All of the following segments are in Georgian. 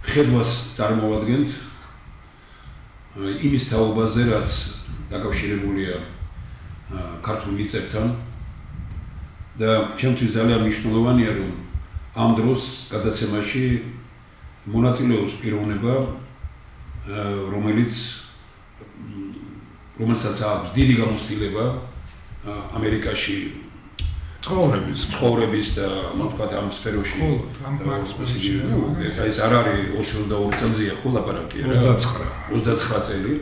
ხედვას წარმოვადგენთ იმის თაობაზე, რაც დაკავშირებულია ქართულ მიწებთან და ჩემთვის ძალიან მნიშვნელოვანია, რომ ამ დროს გადაცემაში მონაწილეობს პიროვნება, რომელსაც აქვს დიდი გამოცდილება ამერიკაში ცხოვრების და თქვათ ამ სფეროში. ეს არ არის 22 წელზეა ხო ლაპარაკი რა? 29 წელი.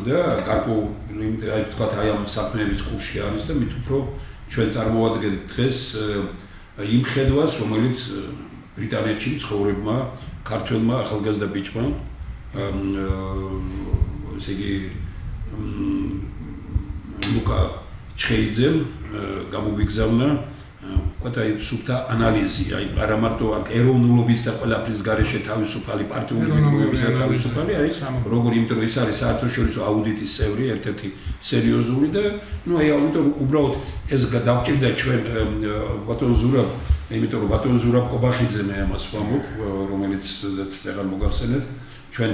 და გარკვეული თქვათ აი ამ საქმეების კურსში არის და მით უფრო ჩვენ წარმოვადგენთ დღეს იმ ხედვას, რომელიც ბრიტანეთში მცხოვრებმა ქართველმა ახალგაზრდა ბიჭმა ესე იგი ლუკა ჩხეიძემ გამოგვიგზავნა ვთქვათ აი სუფთა ანალიზი, აი არა მარტო აქ ეროვნულობის და ყველაფრის გარეშე თავისუფალი პარტიული მდგომარეობის და თავისუფალი, აი როგორ იმიტომ რომ ეს არის საერთაშორისო აუდიტის წევრი, ერთ-ერთი სერიოზული და ნუ აი ამიტომ უბრალოდ ეს დავჭირდა ჩვენ ბატონ ზურაბ, იმიტომ რომ ბატონ ზურაბ კობახიძე მე ამას ვამბობ, რომელიც ზეცაღან მოგახსენეთ, ჩვენ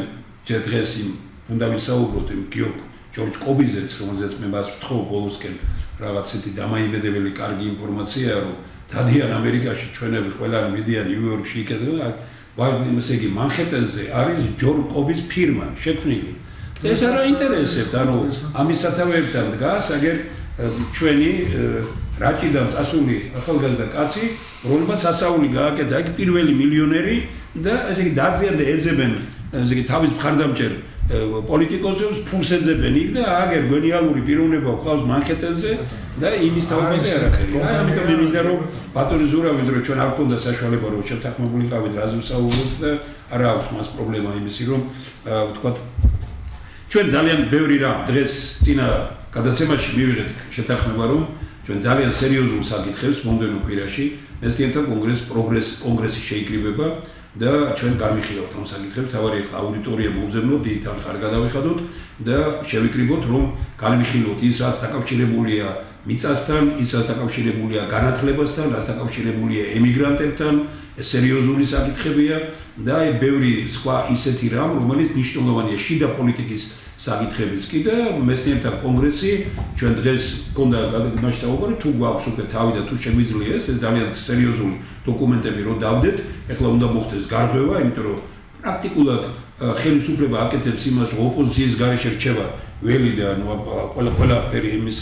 დღეს იმ უნდა ვისაუბროთ იმ გიორგ ჯორჯ კობიზეც, რომელზეც მე მას ვთხოვ ბოლოსკენ რაღაც ისეთი დამაიმედებელი კარგი ინფორმაციაა, რომ დადიან ამერიკაში ჩვენები ყველანი მიდიან ნიუ-იორკში იქეთ და ესე იგი მანჰეტენზე არის ჯორჯ კობის ფირმა შექმნილი. ეს არ აინტერესებთ, ანუ ამის სათავეებთან დგას აგერ ჩვენი რაჭიდან წასული ახალგაზრდა კაცი, რომელმაც ასეული გააკეთა იქ პირველი მილიონერი და ესე იგი დაზიან და ეძებენ ესე იგი თავის მხარდამჭერ პოლიტიკოსებს ფულს ეძებენ იქ და აგერ გენიალური პიროვნება ყავს მანჰეტენზე და იმის თაობაზე არაფერი. აი ამიტომ მე მინდა რომ ბატონი ზურავი რომ ჩვენ არ გქონდა საშუალება რომ შეთანხმებულიყავით რაზე ვსაუბრობთ და არ აქვს მას პრობლემა იმისი რომ ვთქვათ ჩვენ ძალიან ბევრი რამ დღეს წინა გადაცემაში მივიღეთ შეთანხმება რომ ჩვენ ძალიან სერიოზულ საკითხებს მომდევნო კვირაში მესტიენთა კონგრესი შეიკრიბება და ჩვენ გამიხილავთ ამ საკითხებს, თავარი ახლა აუდიტორია მომზადოთ, დიდთან ხარ გადავიხადოთ და შევიკრიბოთ, რომ გამიხილოთ ის, რაც დაკავშირებულია მიწასთან, ის, რაც დაკავშირებულია განათლებასთან, რაც დაკავშირებულია ემიგრანტებთან, ეს სერიოზული საკითხებია და აი ბევრი სხვა ისეთი რამ, რომელიც მნიშვნელოვანია შიდა პოლიტიკის საკითხებიც კი და მესტიენთა კონგრესი ჩვენ დღეს გქონდა მასშტაბური თუ გვაქვს უკვე თავი და თუ შეგვიძლია ეს ძალიან სერიოზული დოკუმენტები რომ დავდეთ, ეხლა უნდა მოხდეს გარღვევა, იმიტომ რომ პრაქტიკულად ხელისუფლება აკეთებს იმას, რომ ოპოზიციის გარეშე რჩება ველი და ყველაფერი იმის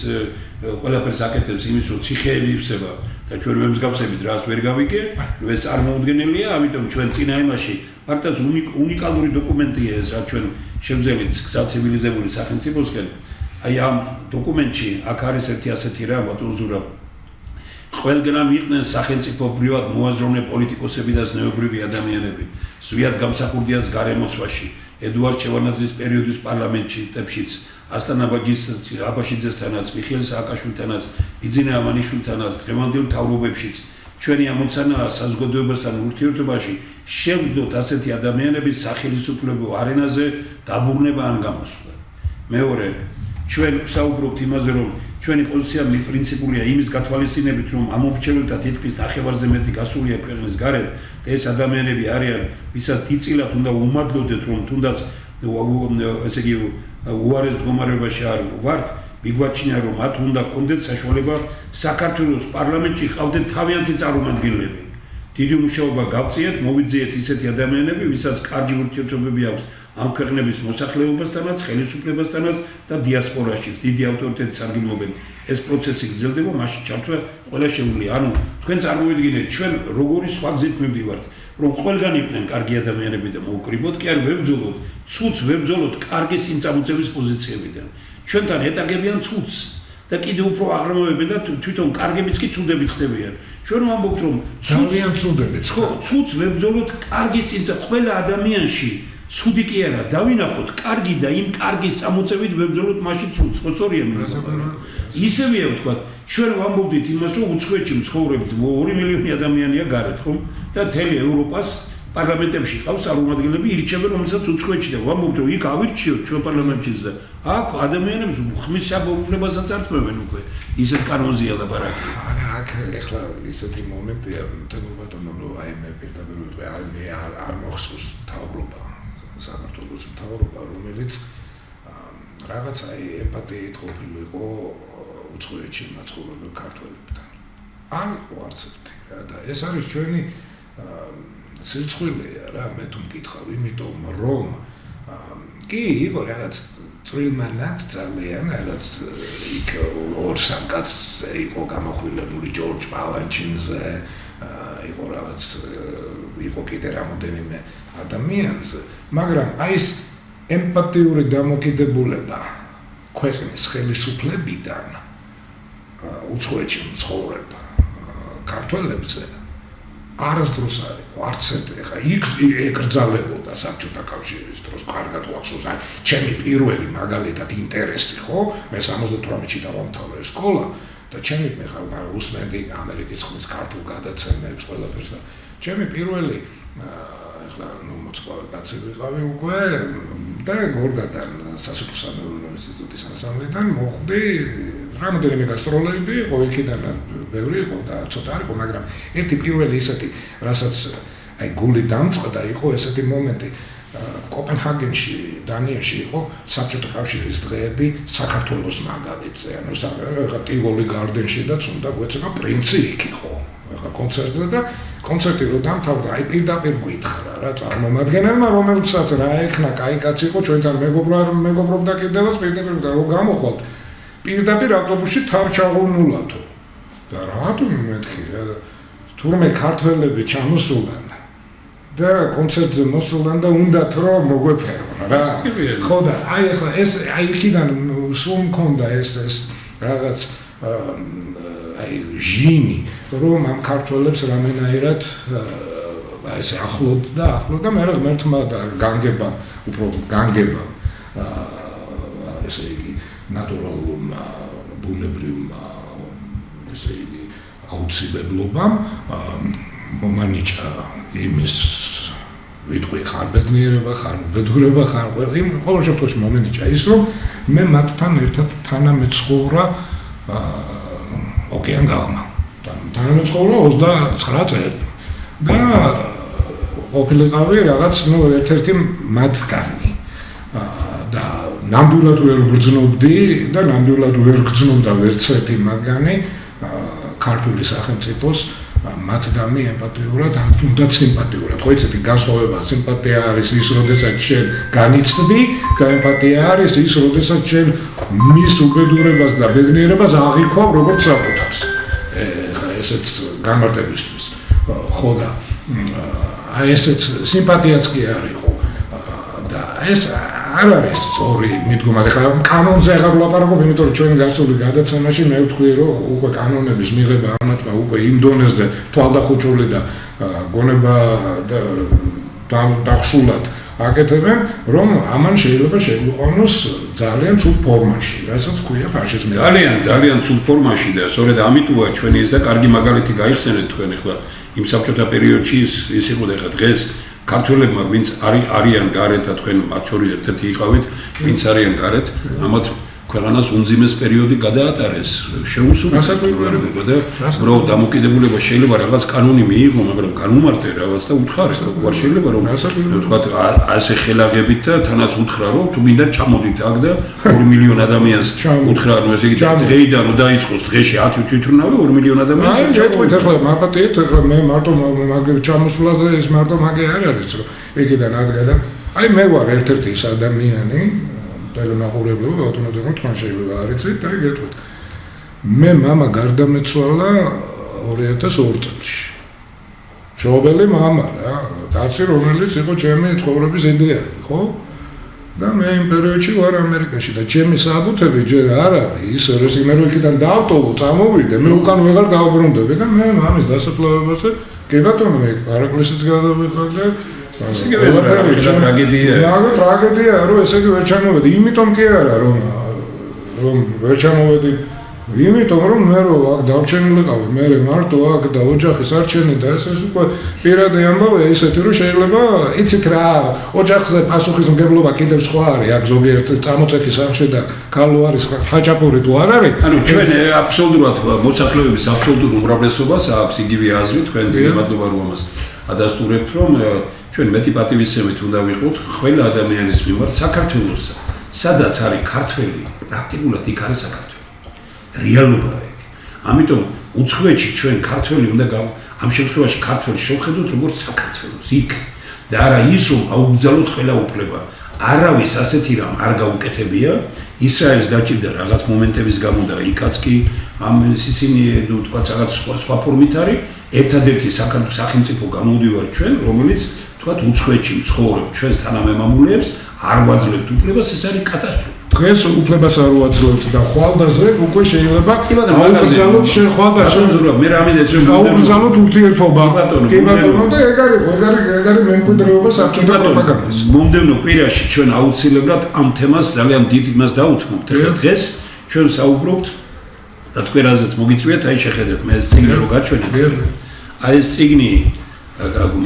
ყველაფერს აკეთებს იმის, რომ ციხეები ივსება და ჩვენ ვერ მსგავსებით რას ვერ გავიგე, ეს წარმოუდგენელია, ამიტომ ჩვენ წინა იმაში მარტო უნიკალური დოკუმენტია ეს, რაც ჩვენ შევძელით ცივილიზებული სახელმწიფოსკენ. აი ამ დოკუმენტში აქ არის ერთი ასეთი რამ, ბატონ ზურაბ. ყველგან იყვნენ სახელმწიფოებრივად მოაზროვნე პოლიტიკოსები და ზნეობრივი ადამიანები. ზვიად გამსახურდიას გარემოცვაში, ედუარდ შევარდნაძის პერიოდის პარლამენტშიც, ასლან აბაშიძესთანაც, მიხეილ სააკაშვილთანაც, ბიძინა ამანიშვილთანაც, დღევანდელ მთავრობებშიც ჩვენი ამოცანაა საზოგადოებასთან ურთიერთობაში შევძდოთ ასეთი ადამიანების სახელისუფლებო არენაზე დაბრუნება ან გამოსვლა. მეორე, ჩვენ ვსაუბრობთ იმაზე, რომ ჩვენი პოზიცია პრინციპულია იმის გათვალისწინებით, რომ ამომრჩეველთა თითქმის ნახევარზე მეტი გასულია ქვეყნის გარეთ და ეს ადამიანები არიან, ვისაც დიდწილად უნდა უმადლოდეთ, რომ თუნდაც ესე იგი უარეს მდგომარეობაში არ ვართ, მიგვაჩნია, რომ მათ უნდა კონდეთ საშუალება საქართველოს პარლამენტში ყავდეთ თავიანთი წარმომადგენლები. დიდი მუშაობა გავწიეთ, მოვიძიეთ ისეთი ადამიანები, ვისაც კარგი ურთიერთობები აქვს ამ ქვეყნების მოსახლეობასთანაც, ხელისუფლებასთანაც და დიასპორაშიც დიდი ავტორიტეტი სარგებლობენ. ეს პროცესი გრძელდება, მაშინ ჩართვა ყველა შეუძლია. ანუ თქვენ წარმოიდგინეთ, ჩვენ როგორი სხვა გზით მივდივართ, რომ ყველგან იყვნენ კარგი ადამიანები და მოვკრიბოთ, კი არ ვებრძოლოთ, ცუც ვებრძოლოთ კარგი წინწამოწევის პოზიციებიდან. ჩვენთან ეტაგებიან ცუც და კიდევ უფრო აღრმავებენ და თვითონ კარგებიც კი ცუდებით ხდებიან. ჩვენ ვამბობთ, რომ ძალიან ცუდებით. ხო, ცუც ვებრძოლოთ კარგი წინწა ყველა ადამიანში ცუდი კი არა, დავინახოთ კარგი და იმ კარგის წამოწევით ვებრძოლოთ მაშინ ცუდს. ხო, სწორია მე. ისევია ვთქვათ, ჩვენ ვამბობდით იმას, რომ უცხოეთში მცხოვრებით 2 მილიონი ადამიანია გარეთ, ხომ? და მთელი ევროპას პარლამენტებში ყავს წარმომადგენლები ირჩევენ, რომელსაც უცხოეთში და ვამბობთ, რომ იქ ავირჩიოთ ჩვენ პარლამენტშიც და აქ ადამიანებს ხმის საბოლოებასაც ართმევენ უკვე. ისეთ კანონზეა ლაპარაკი. აქ ეხლა ისეთი მომენტია, თემურბატონო, რომ აი მე პირდაპირ ვიტყვი, აი მე არ მოხსოვს მთავრობა, საქართველოს მთავრობა, რომელიც რაღაცა ემპათიით ყოფილიყო უცხოეთში მაცხოვრებელ ქართველებთან. არ იყო არც ერთი რა და ეს არის ჩვენი სირცხვილია რა მე თუ მკითხავ, იმიტომ რომ კი იყო რაღაც წვრილმანად ძალიან რაღაც იქ ორ-სამ კაცს იყო გამოხვილებული ჯორჯ პალანჩინზე იყო რაღაც იყო კიდე რამოდენიმე ადამიანზე მაგრამ აი ეს ემპათიური დამოკიდებულება ქვეყნის ხელისუფლებიდან უცხოეთში მცხოვრებ ქართველებზე არასდროს არ იყო, არც ერთი ხა იქ ეკრძალებოდა საბჭოთა კავშირის დროს, კარგად გვახსოვს, აი, ჩემი პირველი მაგალითად ინტერესი ხო, მე 78-ში დავამთავრე სკოლა და ჩემი მე უსმენდი ამერიკის ხმის ქართულ გადაცემებს ყველაფერს და ჩემი პირველი ეხლა ნუ მოწყვალე კაცი ვიყავი უკვე და გორდადან სასოფლო-სამეურნეო ინსტიტუტის ანსამბლიდან მოხვდი რამოდენიმე გასტროლები იყო იქიდან ბევრი იყო და ცოტა არ იყო მაგრამ ერთი პირველი ისეთი რასაც აი გული დამწყდა იყო ესეთი მომენტი კოპენჰაგენში დანიაში იყო საბჭოთა კავშირის დღეები საქართველოს მაგალითზე ანუ ეხლა ტივოლი გარდენში და თუნდა გვეცემა პრინცი იქ იყო ეხლა კონცერტზე და კონცერტი რო დამთავრდა აი პირდაპირ გითხრა რა წარმომადგენელმა რომელსაც რა ეკნა კაი კაცი იყო ჩვენთან მეგობრობდა კიდევაც პირდაპირ და რო გამოხვალთ პირდაპირ ავტობუსში თარ ჩაღუნულათო და რატომ მეთქი რა თურმე ქართველები ჩამოსულან და კონცერტზე მოსულან და უნდათ რომ მოგვეფერონ რა ხო და აი ახლა ეს აი იქიდან სულ მქონდა ეს რაღაც აი ჟინი რომ ამ ქართველებს რამენაირად აი ესე ახლოდ და მე ღმერთმა და განგებამ უფრო განგებამ ესე იგი ნატურალურმა ბუნებრივმა ესე იგი აუცილებლობამ მომანიჭა იმის ვიტყვი ხან ბედნიერება ხან უბედურება ხან ყოველ შემთხვევაში მომენიჭა ის რომ მე მათთან ერთად თანამეცხოვრა ოკეან გაღმა და თანამეცხოვრა 29 წელი და ყოფილიყავი რაღაც ნუ ერთ-ერთი მათგანი და ნამდვილად ვერ გრძნობდი და ნამდვილად ვერ გრძნობდა ვერც ერთი მათგანი ქართული სახელმწიფოს მათდამი ემპათიურად ან თუნდაც სიმპათიურად. ხო იცით განსხვავება სიმპათია არის ის, როდესაც შენ განიცდი და ემპათია არის ის, როდესაც შენ მის უბედურებას და ბედნიერებას აღიქვავ როგორც საკუთარს. ხა ესეც განმარტებისთვის. ხო და აი ესეც სიმპათიაც კი არისო. და ეს არ არის სწორი მიდგომა. ხა კანონზე აღარ ვლაპარაკობ, იმიტომ რომ ჩვენ გასული გადაცემაში მე ვთქვი, რომ უკვე კანონების მიღება ამათმა უკვე იმ დონეზე თვალდახუჭული და გონება დახშულად აკეთებენ, რომ ამან შეიძლება შეგვიყვანოს ძალიან ცუდ ფორმაში, რასაც ქვია ფაშიზმი. ძალიან ცუდ ფორმაში და სწორედ ამიტომა ჩვენი ეს და კარგი მაგალითი გაიხსენეთ თქვენ ახლა იმ საბჭოთა პერიოდში ის იყო და ახლა დღეს ქართველებმა ვინც არიან გარეთ და თქვენ მათ შორის ერთ-ერთი იყავით, ვინც არიან გარეთ, ამათ ქვეყანას უმძიმეს პერიოდი გადაატარეს. შეუსრულებლად და უბრალოდ დამოკიდებულება შეიძლება რაღაც კანონი მიიღო, მაგრამ განუმარტე რაღაც და უთხარეს, უარ შეიძლება რომ ვთქვათ ასე ხელაღებით და თანაც უთხრა რომ თუ მინდა ჩამოდით აქ და 2 მილიონ ადამიანს უთხრა, ну ესე იგი დღეიდან რომ დაიწყოს დღეში 10 თვითმფრინავი 2 მილიონ ადამიანს. აი ჯეთქვით ახლა მაპატიეთ, ახლა მე მარტო მაგ ჩამოსვლაზე ეს მარტო მაგე არ არის, რომ იქიდან ადგა და აი მე ვარ ერთ-ერთი ის ადამიანი ტელემაყურებლები ბატონო თქვენ შეიძლება არ იცით და გეტყვით მე მამა გარდამეცვალა 2002 წელს ჩობელი მამა რა კაცი რომელიც იყო ჩემი ცხოვრების იდეალი ხო და მე იმ პერიოდში ვარ ამერიკაში და ჩემი საბუთები ჯერ არ არის ის მე რო იქიდან დავტოვო წამოვიდე მე უკან ვეღარ დავბრუნდები და მე მამის დასაფლავებაზე კი ბატონო მე არაკლისიც გადავიხადე ესე იგი ტრაგედია. რა ტრაგედია, რომ ესე იგი ვერ ჩამოვედი. იმიტომ კი არა, რომ ვერ ჩამოვედი იმიტომ რომ მე რო აქ დავჩენილიყავი, მე მარტო აქ და ოჯახის არჩენი და ეს უკვე პირადი ამბავია ისეთი რომ შეიძლება იცით რა ოჯახზე პასუხისმგებლობა კიდევ სხვა არის აქ ზოგიერთ წამოწექის სამში და ქალო არის ხაჭაპური თუ არ არის ანუ ჩვენ აბსოლუტურად მოსახლეობის აბსოლუტურ უმრავლესობას აქვს იგივე აზრი თქვენ მადლობა რომ ამას ადასტურებთ რომ ჩვენ მეტი პატივისცემით უნდა ვიყოთ ყველა ადამიანის მიმართ საქართველოს სადაც არის ქართველი პრაქტიკულად იქ არის საქართველო რეალობაა ეგ. ამიტომ უცხოეთში ჩვენ ქართველი უნდა ამ შემთხვევაში ქართველი შევხედოთ როგორც საქართველოს იქ და არა ის რომ აუგზავნოთ ყველა უფლება. არავის ასეთი რამ არ გაუკეთებია. ისრაელს დაჭირდა რაღაც მომენტების გამო და იქაც კი ამ ისინი თქვა რაღაც სხვა ფორმით არის. ერთადერთი სახელმწიფო გამოდივარ ჩვენ რომელიც თქვა უცხოეთში მცხოვრებ ჩვენს თანამემამულეებს არ ვაძლევთ უფლებას ეს არის კატასტროფა. დღეს უფლებას არ უაძლევთ და ხვალდაზე უკვე შეიძლება აუგზავნოთ ხვალდაზე მე რამედაც რომ აუგზავნოთ ურთიერთობა კი ბატონო და ეგ არის მემკვიდრეობა საბჭოთა პროპაგანდის მომდევნო კვირაში ჩვენ აუცილებლად ამ თემას ძალიან დიდ იმას დაუთმობთ ეხლა დღეს ჩვენ საუბრობთ და თქვენ რაზეც მოგიწვიეთ აი შეხედეთ მე ეს წიგნი რო გაჩვენეთ აი ეს წიგნი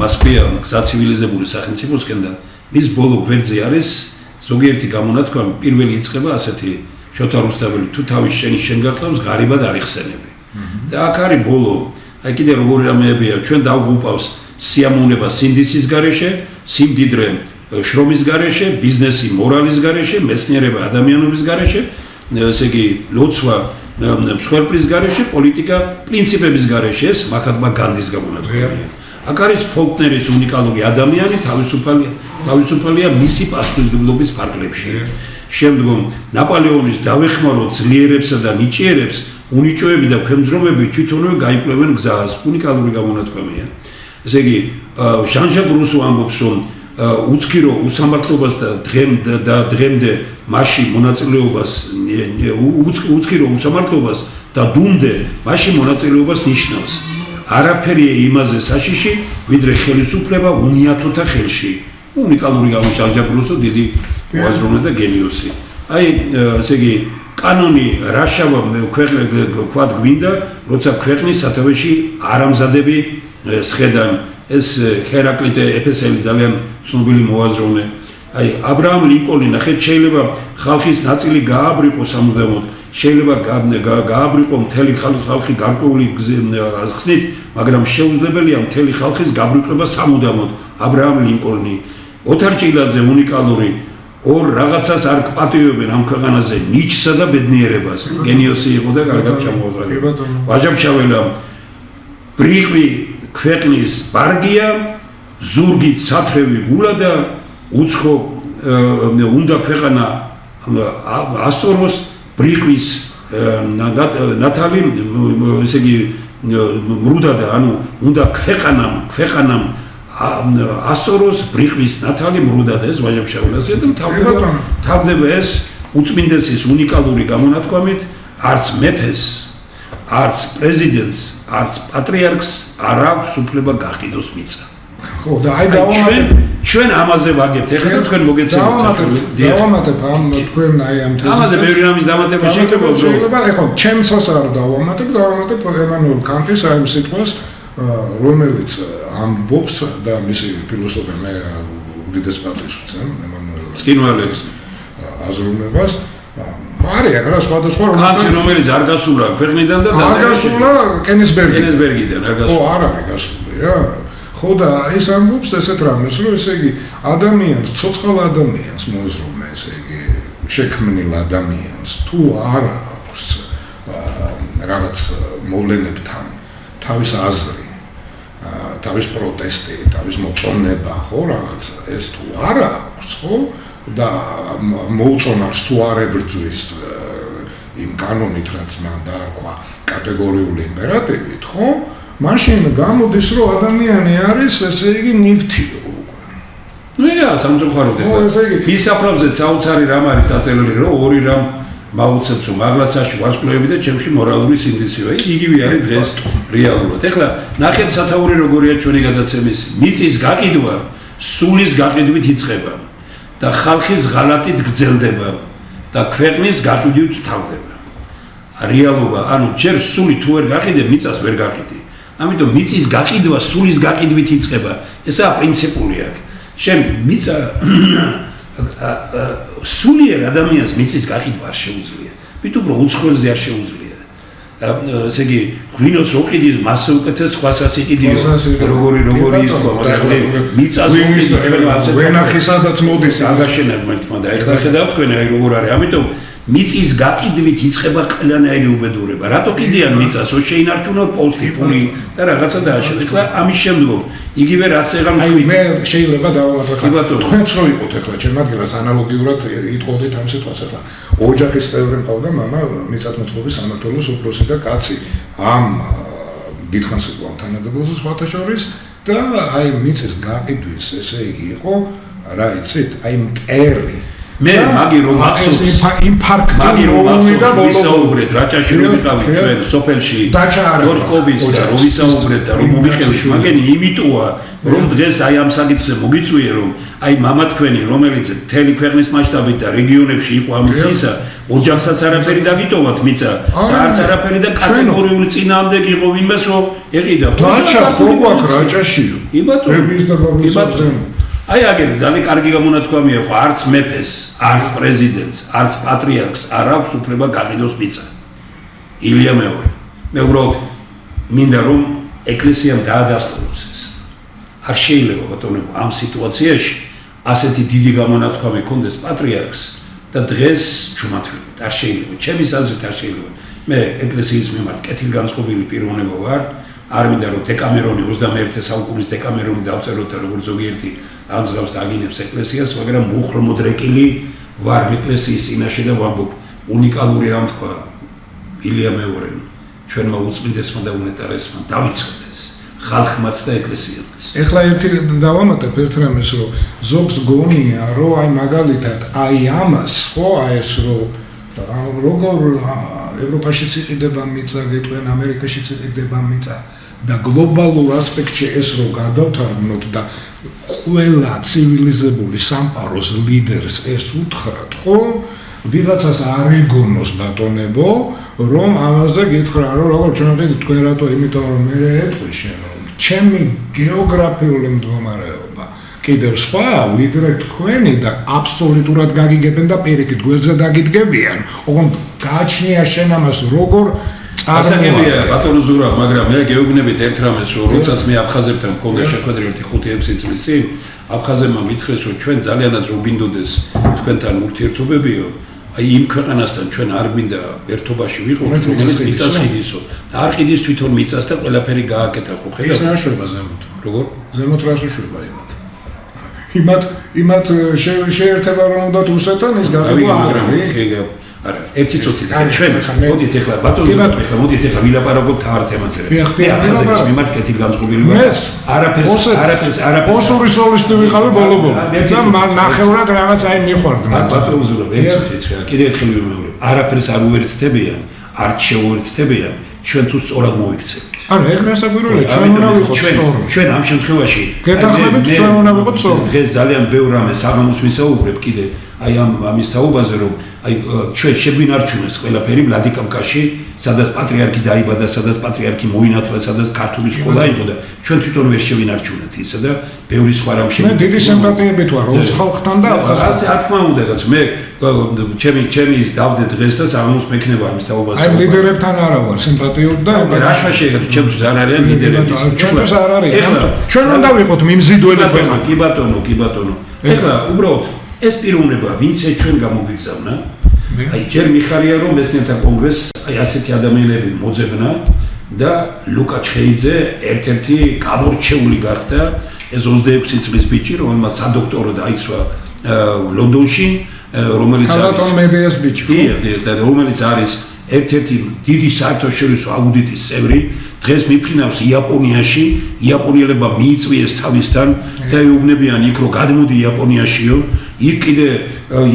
მასპია გზაცივილიზებული სახელმწიფოსკენ და მის ბოლო გვერდზე არის ზოგიერთი გამონათქვამი პირველი იწყება ასეთი შოთა რუსთაველი თუ თავის შენ გახლავს ღარიბად არ იხსენები და აქ არის ბოლო აი კიდე როგორი რამეებია ჩვენ დავგვუპავს სიამოვნება სინდისის გარეშე სიმდიდრე შრომის გარეშე ბიზნესი მორალის გარეშე მეცნიერება ადამიანობის გარეშე ესე იგი ლოცვა მსხვერპლის გარეშე პოლიტიკა პრინციპების გარეშე ეს მაჰათმა განდის გამონათქვამია აქ არის ფოლკნერის უნიკალური ადამიანი თავისუფალია მისი პასუხისმგებლობის ფარგლებში. შემდგომ ნაპოლეონის დავეხმაროთ ძლიერებსა და ნიჭიერებს უნიჭოები და ქვემძრომები თვითონვე გაიკვლევენ გზას. უნიკალური გამონათქვამია. ესე იგი ჟან-ჟაკ რუსო ამბობს რომ უცქირო უსამართლობას და დღემდე მასში მონაწილეობას უცქირო უსამართლობას და დუმდე მასში მონაწილეობას ნიშნავს. არაფერია იმაზე საშიში, ვიდრე ხელისუფლება უნიათოთა ხელში. უნიკალური ჟან-ჟაკ რუსო დიდი მოაზროვნე და გენიოსი. აი, ესე იგი, კანონი რაშავა ქვათ გვინდა, როცა ქვეყნის სათავეში არამზადები სხედან. ეს ჰერაკლიტე ეფესელი ძალიან ცნობილი მოაზროვნე. აი, აბრაამ ლინკოლნი ნახეთ, შეიძლება ხალხის ნაწილი გააბრიყოს სამუდამოდ. შეიძლება გააბრიყო მთელი ხალხი გარკვეული ხსნით, მაგრამ შეუძლებელია მთელი ხალხის გაბრიყება სამუდამოდ. აბრაამ ლინკოლნი, ოთარ ჭილაძე უნიკალური ორ რაღაცას არ პატიოებენ ამ ქვეყანაზე, ნიჩსა და ბედნიერებას. გენიოსი იყო და კარგად ჩამოაყალიბა. ვაჟა-ფშაველა, ბრიყვი ქვეყნის ბარგია, ზურგით სათრევი გულა და უცხო უნდა ქვეყანა ასწოროს ბრიყვის ნათალი ესე იგი მრუდადა ანუ უნდა ქვეყანამ ასწოროს ბრიყვის ნათალი მრუდადა ეს ვაჟა-ფშაველასია და თავდება ეს უწმინდესის უნიკალური გამონათქვამით არც მეფეს არც პრეზიდენტს არც პატრიარქს არ აქვს უფლება გაყიდოს მიწა ხო და აი ჩვენ ამაზე ვაგებთ ეხლა და თქვენ მოგეცემთ დავამატებ ამ თქვენ აი ამ თეზისს ამაზე ბევრი რამის დამატება შეიძლება ეხლა ჩემსაც არ დავამატებ ემანუელ კანტის აი ამ სიტყვას რომელიც ამბობს და მისი ფილოსოფია მე უდიდეს პატრიოტს ვცემ ემანუელ კინვალეს აზროვნებას არიან რა სხვადასხვა რომელიც არ გასულა ქვეყნიდან და არ გასულა კენისბერგიდან არ გასულა ხო არ არის გასული რა ხო და ის ამბობს ესეთ რამეს რომ ესე იგი ადამიანს ცოცხალ ადამიანს მოაზროვნა ესე იგი შექმნილ ადამიანს თუ არ აქვს რაღაც მოვლენებთან თავის აზრი თავის პროტესტი თავის მოწონება ხო რაღაც ეს თუ არ აქვს ხო და მოუწონავს თუ არ ებრძვის იმ კანონით რაც მან დაარქვა კატეგორიული იმპერატივით ხო მაშინ გამოდის რომ ადამიანი არის ესე იგი ნივთი უკვე ნუ იგა სამწუხაროდ ეხლა ის საფრთხეზე საოცარი რამ არის წაწელილი რომ ორი რამ მაუცებს რომ მაღლაცაში ვარსკვლავები და ჩემში მორალური სინდისიო იგივე არის დღეს რეალურად ეხლა ნახეთ სათაური როგორია ჩვენი გადაცემის მიწის გაყიდვა სულის გაყიდვით იწყება და ხალხის ღალატით გრძელდება და ქვეყნის გაყიდვით თავდება რეალობა, ანუ ჯერ სული თუ ვერ გაყიდე, მიწას ვერ გაყიდი. ამიტომ მიწის გაყიდვა სულის გაყიდვით იწყება. ესაა პრინციპული აქ. შენ მიწა სულიერ ადამიანს მიწის გაყიდვა არ შეუძლია. მით უფრო უცხოელზე არ შეუძლია. ესე იგი, ღვინოს ოყიდის მასზე უკეთეს სხვასაც იყიდიო. როგორი იყო, მაგრამ მიწას ოყიდი ჩვენ ასე ვენახისადაც მოდის აგაშენებ მერტმა და ეხლა ხედავთ თქვენ აი როგორ არის. ამიტომ მიწის გაყიდვით იწყება ყველანაირი უბედურება. რატო კიდიან მიწას? შეინარჩუნო პოსტი, პული და რაღაცა დააშენე. ეხლა ამის შემდგომ იგივე რაც ეგამ აი მე შეიძლება დავამატო. თქვენც რო იყოთ ეხლა ჩემ ადგილას ანალოგიურად იტყოდით ამ სიტყვას ეხლა. ოჯახის წევრი მყავდა მამა მიწათმოწყობის სამმართველოს უფროსი და კაცი. ამ დიდხანს იყო ამ თანამდებობაზე სხვათა შორის და აი მიწის გაყიდვის ესე იგი იყო რა იცით აი მტერი მე მაგი რომ ახსოვს იმ ფარკტი და ვისაუბრეთ რაჭაში რომ ვიყავით ჩვენ სოფელში ჯორჯკობის და რომ ვისაუბრეთ და რომ მომიხევით მაგენი იმიტოა რომ დღეს აი ამ საკითხზე მოგიწვიე რომ აი მამა თქვენი რომელიც მთელი ქვეყნის მასშტაბით და რეგიონებში იყო ამის ისა ოჯახსაც არაფერი დაგიტოვათ მიწა და არც არაფერი და კატეგორიული წინააღმდეგი იყო ვინმეს რომ ეყიდა დაჩა ხო გვაქვს რაჭაშიო იბატონო აი აგერი ძალიან კარგი გამონათქვამია ხო არც მეფეს, არც პრეზიდენტს, არც პატრიარქს არ აქვს უფლება გაყიდოს მიწა. ილია მეორე. მე უბრალოდ მინდა რომ ეკლესიამ დაადასტუროს ეს. არ შეიძლება ბატონო ამ სიტუაციაში ასეთი დიდი გამონათქვამი კონდეს პატრიარქს და დღეს ჩუმათვიროთ. არ შეიძლება. ჩემის აზრით არ შეიძლება. მე ეკლესიის მიმართ კეთილგანწყობილი პიროვნება ვარ. არ მინდა რომ დეკამერონი 21 საუკუნის დეკამერონი დავწეროთ და როგორც ზოგიერთი ანძღავს და აგინებს ეკლესიას, მაგრამ მუხრმოდრეკილი ვარ ეკლესიის წინაშე და ვამბობ უნიკალური რამ თქვა ილია მეორემ ჩვენმა უწყლიდესმა და უნეტარესმა დავიწყოთ ეს ხალხმაც და ეკლესიადაც. ეხლა ერთი დავამატებ ერთ რამეს რომ ზოგს გონია რომ აი მაგალითად აი ამას ხო აი ეს რომ როგორ ევროპაშიც იყიდება მიწა გეტყვიან ამერიკაშიც იყიდება მიწა და გლობალურ ასპექტში ეს რო გადავთარგმნოთ და ყველა ცივილიზებული სამყაროს ლიდერს ეს უთხრათ ხო ვიღაცას არ ეგონოს ბატონებო რომ ამაზე გითხრა რომ როგორ ჩვენ ვიყიდით თქვენ რატო იმიტომ რომ მე ეტყვი შენ რომ ჩემი გეოგრაფიული მდგომარეობა კიდევ სხვა ვიდრე თქვენი და აბსოლუტურად გაგიგებენ და პირიქით გვერდზე დაგიდგებიან ოღონდ გააჩნია შენ ამას როგორ ასაგებია ბატონო ზურაბ მაგრამ მე გეუბნებით ერთ რამეს რომ როდესაც მე აფხაზებთან მქონდა შეხვედრა 5-6 წლის წინ აფხაზებმა მითხრეს რომ ჩვენ ძალიანაც რომ გინდოდეს თქვენთან ურთიერთობებიო აი იმ ქვეყანასთან ჩვენ არ გვინდა ერთობაში ვიყოთ რომელიც მიწას ყიდისო და არ ყიდის თვითონ მიწას და ყველაფერი გააკეთა ხო ხედავ ეს რა შვება ზემოთ როგორ ზემოთ რა შვება იმათ შეერთება რომ უნდა უსეთან ის გაგება არ არის არა, ერთი წუთი ჩვენ მოდით ეხლა ბატონო ეხლა მოდით ეხლა ვილაპარაკოთ თავარ თემაზე. მე ახაზების მიმართ კეთილგანწყობილი ვარ. არაფერს ოსური სოლისტი ვიყავი ბოლო-ბოლო. და ნახევრად რაღაც აი მიყვარდა. ბატონო ზურაბ, ერთი წუთი რა, კიდე ერთხელ ვიმეორებ. არაფერს არ უერთდებიან, არც შეუერთდებიან, ჩვენ თუ სწორად მოიქცევთ. არა, ეგ რასაკვირველია, ჩვენ უნდა ვიყოთ სწორი. ჩვენ ამ შემთხვევაში გეთანხმებით ჩვენ უნდა ვიყოთ სწორი. დღეს ძალიან ბევრ რამეს საღამოს ვისაუბრებ კიდე აი ამის თაობაზე რომ აი ჩვენ შეგვინარჩუნეს ყველაფერი ვლადიკავკაში, სადაც პატრიარქი დაიბადა, სადაც პატრიარქი მოინათლა, სადაც ქართული სკოლა იყო და ჩვენ თვითონ ვერ შევინარჩუნეთ ისე და ბევრი სხვა რამ მე დიდი სიმპათიებით ვარ ოს ხალხთან და აფხაზთან. რა თქმა უნდა, მე ჩემი დავდე დღეს და საღამოს მექნება ამის თაობაზე. აი ლიდერებთან არა ვარ სიმპათიოდ და რაშვა შეიძლება ჩემთვის არ არიან ლიდერები. ჩვენთვის არ არის. ჩვენ უნდა ვიყოთ მიმზიდველი ქვეყანა. კი ბატონო. ეხლა უბრალოდ ეს პიროვნება ვინც ჩვენ გამოგვიგზავნა აი ჯერ მიხარია რომ მეცნიერთა კონგრესს აი ასეთი ადამიანები მოძებნა და ლუკა ჩხეიძე ერთ-ერთი გამორჩეული გახდა ეს 26 წლის ბიჭი რომელმაც სადოქტორო დაიცვა ლონდონში რომელიც არის მედიას ბიჭი და რომელიც არის ერთ-ერთი დიდი საერთაშორისო აუდიტის წევრი დღეს მიფრინავს იაპონიაში იაპონელებმა მიიწვიეს თავისთან და ეუბნებიან იქ რომ გადმოდი იაპონიაშიო იქ კიდე